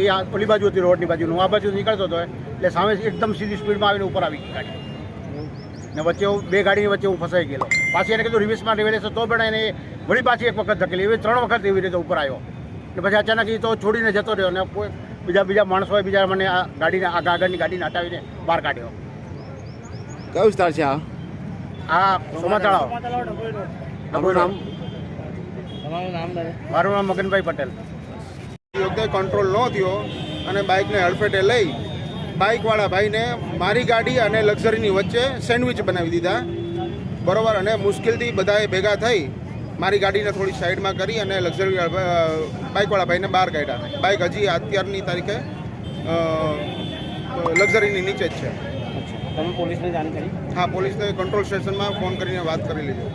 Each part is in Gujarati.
એ ઓલી બાજુ હતી રોડની બાજુનું, આ બાજુ નીકળતો હતો એટલે સામે એકદમ સીધી સ્પીડમાં આવીને ઉપર આવી ગઈ ગાડી ને વચ્ચે બે ગાડીની વચ્ચે હું ફસાઈ ગયેલો. પાછી એને કીધું રિવર્સમાં રિવર્સ તો પણ એને વળી પાછી એક વખત ધકેલી, એવી 3 વખત એવી રીતે ઉપર આવ્યો ને પછી અચાનક એ તો છોડીને જતો રહ્યો ને કોઈ બીજા માણસોએ બીજા મને આ ગાડીને આગળની ગાડીને હટાવીને બહાર કાઢ્યો. કયો વિસ્તાર છે આ? સોમા તળાવ. આપણું નામ? મારું નામ મગનભાઈ પટેલ. યોગ્ય કંટ્રોલ ન થયો અને બાઇકને હડફેટે લઈ બાઇકવાળા ભાઈને મારી ગાડી અને લક્ઝરીની વચ્ચે સેન્ડવિચ બનાવી દીધા, બરાબર. અને મુશ્કેલથી બધાએ ભેગા થઈ મારી ગાડીને થોડી સાઈડમાં કરી અને લક્ઝરી બાઇકવાળા ભાઈને બહાર કાઢ્યા. બાઇક હજી અત્યારની તારીખે લક્ઝરીની નીચે જ છે. તમે પોલીસને જાણ કરી? હા, પોલીસને કંટ્રોલ સ્ટેશનમાં ફોન કરીને વાત કરી લીધી.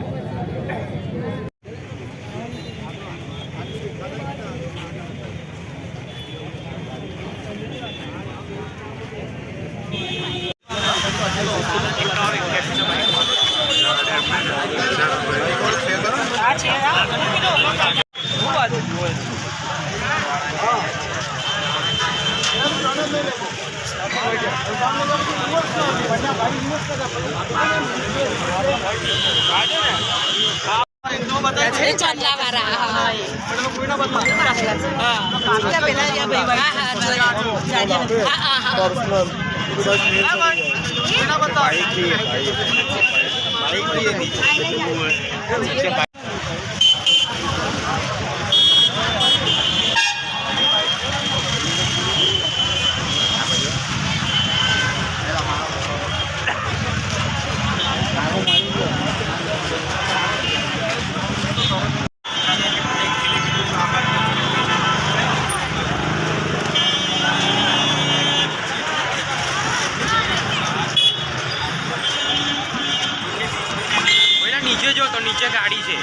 નીચે જો તો નીચે ગાડી છે.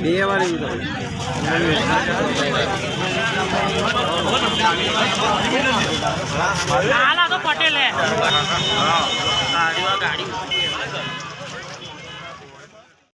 બે વાળી તો પટેલ હે ગાડી